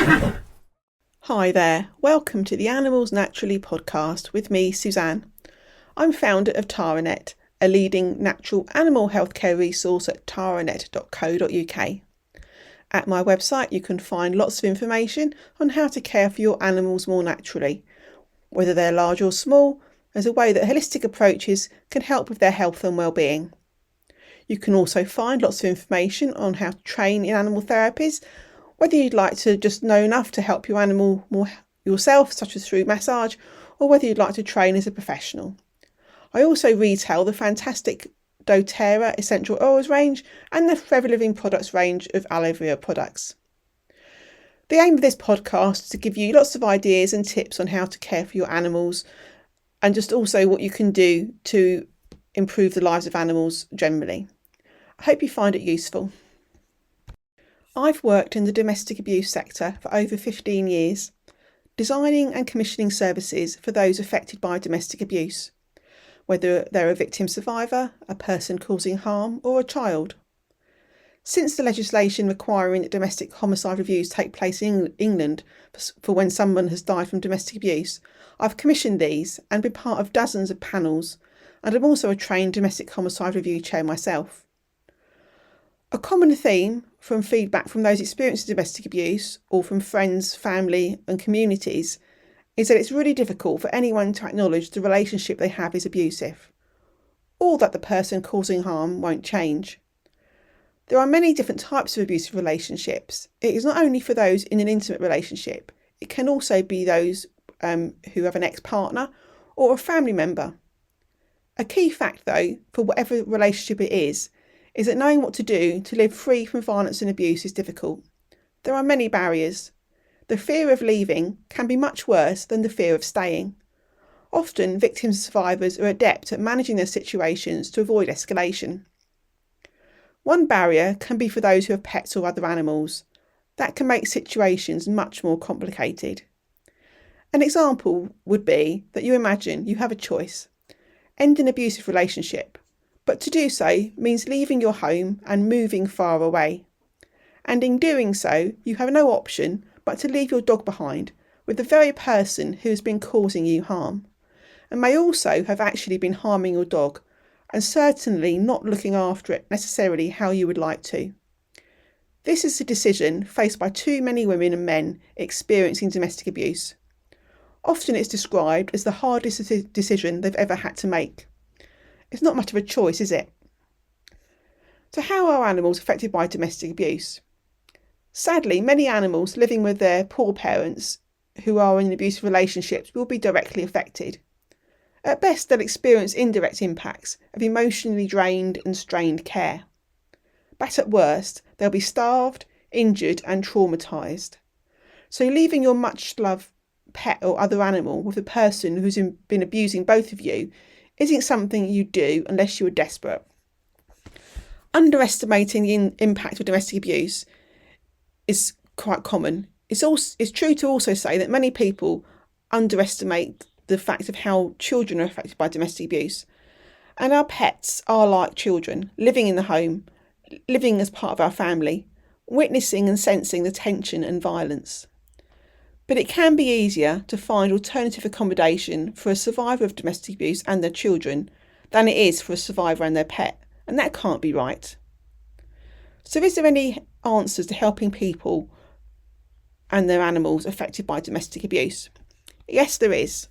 Hi there, welcome to the Animals Naturally podcast with me, Suzanne. I'm founder of Taranet, a leading natural animal healthcare resource at taranet.co.uk. At my website you can find lots of information on how to care for your animals more naturally, whether they're large or small, as a way that holistic approaches can help with their health and well-being. You can also find lots of information on how to train in animal therapies, whether you'd like to just know enough to help your animal more yourself, such as through massage, or whether you'd like to train as a professional. I also retail the fantastic doTERRA essential oils range and the Forever Living products range of aloe vera products. The aim of this podcast is to give you lots of ideas and tips on how to care for your animals, and just also what you can do to improve the lives of animals generally. I hope you find it useful. I've worked in the domestic abuse sector for over 15 years, designing and commissioning services for those affected by domestic abuse, whether they're a victim survivor, a person causing harm, or a child. Since the legislation requiring that domestic homicide reviews take place in England for when someone has died from domestic abuse, I've commissioned these and been part of dozens of panels, and I'm also a trained domestic homicide review chair myself. A common theme from feedback from those experiencing domestic abuse, or from friends, family and communities, is that it's really difficult for anyone to acknowledge the relationship they have is abusive, or that the person causing harm won't change. There are many different types of abusive relationships. It is not only for those in an intimate relationship, it can also be those who have an ex-partner or a family member. A key fact though, for whatever relationship it is that knowing what to do to live free from violence and abuse is difficult. There are many barriers. The fear of leaving can be much worse than the fear of staying. Often victims and survivors are adept at managing their situations to avoid escalation. One barrier can be for those who have pets or other animals. That can make situations much more complicated. An example would be that you imagine you have a choice: end an abusive relationship, but to do so means leaving your home and moving far away. And in doing so, you have no option but to leave your dog behind with the very person who has been causing you harm, and may also have actually been harming your dog, and certainly not looking after it necessarily how you would like to. This is a decision faced by too many women and men experiencing domestic abuse. Often it's described as the hardest decision they've ever had to make. It's not much of a choice, is it? So how are animals affected by domestic abuse? Sadly, many animals living with their poor parents who are in abusive relationships will be directly affected. At best, they'll experience indirect impacts of emotionally drained and strained care. But at worst, they'll be starved, injured and traumatised. So leaving your much-loved pet or other animal with a person who's been abusing both of you isn't something you do unless you are desperate. Underestimating the impact of domestic abuse is quite common. It's true to also say that many people underestimate the fact of how children are affected by domestic abuse. And our pets are like children, living in the home, living as part of our family, witnessing and sensing the tension and violence. But it can be easier to find alternative accommodation for a survivor of domestic abuse and their children than it is for a survivor and their pet, and that can't be right. So is there any answers to helping people and their animals affected by domestic abuse? Yes, there is.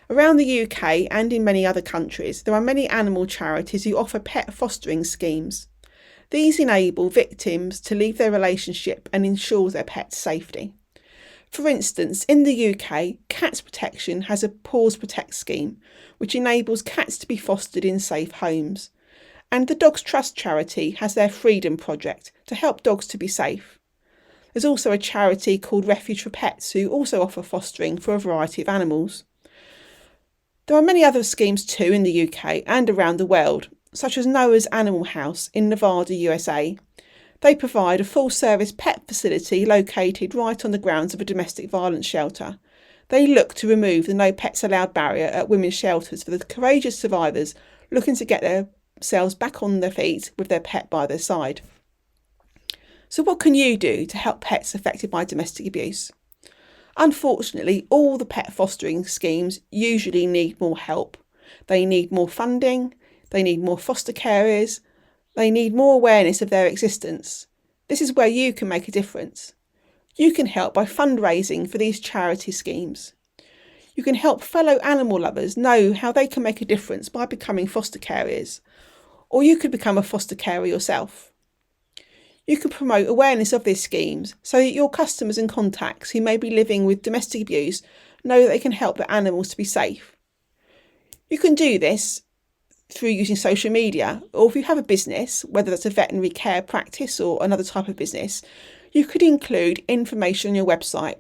Around the UK and in many other countries, there are many animal charities who offer pet fostering schemes. These enable victims to leave their relationship and ensure their pet's safety. For instance, in the UK, Cats Protection has a Paws Protect scheme, which enables cats to be fostered in safe homes. And the Dogs Trust charity has their Freedom Project to help dogs to be safe. There's also a charity called Refuge for Pets who also offer fostering for a variety of animals. There are many other schemes too in the UK and around the world, such as Noah's Animal House in Nevada, USA. They provide a full-service pet facility located right on the grounds of a domestic violence shelter. They look to remove the no pets allowed barrier at women's shelters for the courageous survivors looking to get themselves back on their feet with their pet by their side. So what can you do to help pets affected by domestic abuse? Unfortunately, all the pet fostering schemes usually need more help. They need more funding, they need more foster carers, they need more awareness of their existence. This is where you can make a difference. You can help by fundraising for these charity schemes. You can help fellow animal lovers know how they can make a difference by becoming foster carers, or you could become a foster carer yourself. You can promote awareness of these schemes so that your customers and contacts who may be living with domestic abuse know that they can help their animals to be safe. You can do this through using social media, or if you have a business, whether that's a veterinary care practice or another type of business, you could include information on your website,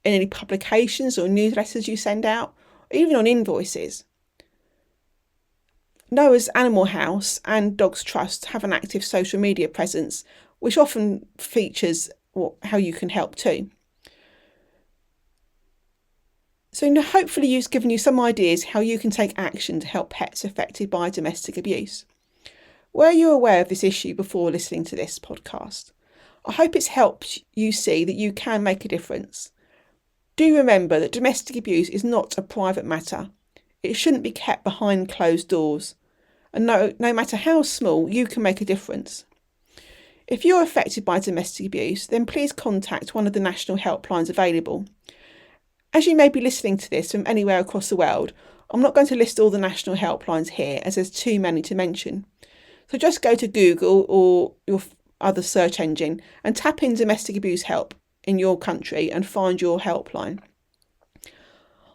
in any publications or newsletters you send out, or even on invoices. Noah's Animal House and Dogs Trust have an active social media presence, which often features how you can help too. So hopefully you've given you some ideas how you can take action to help pets affected by domestic abuse. Were you aware of this issue before listening to this podcast? I hope it's helped you see that you can make a difference. Do remember that domestic abuse is not a private matter. It shouldn't be kept behind closed doors. And no matter how small, you can make a difference. If you're affected by domestic abuse, then please contact one of the national helplines available. As you may be listening to this from anywhere across the world, I'm not going to list all the national helplines here as there's too many to mention. So just go to Google or your other search engine and tap in domestic abuse help in your country and find your helpline.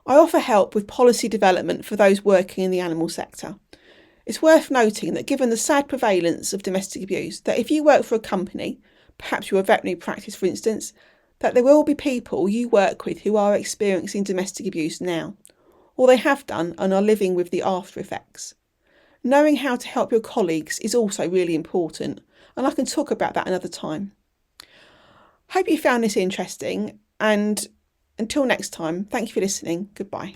I offer help with policy development for those working in the animal sector. It's worth noting that given the sad prevalence of domestic abuse, that if you work for a company, perhaps you're a veterinary practice for instance, that there will be people you work with who are experiencing domestic abuse now, or they have done and are living with the after effects. Knowing how to help your colleagues is also really important, and I can talk about that another time. Hope you found this interesting, and until next time, thank you for listening. Goodbye.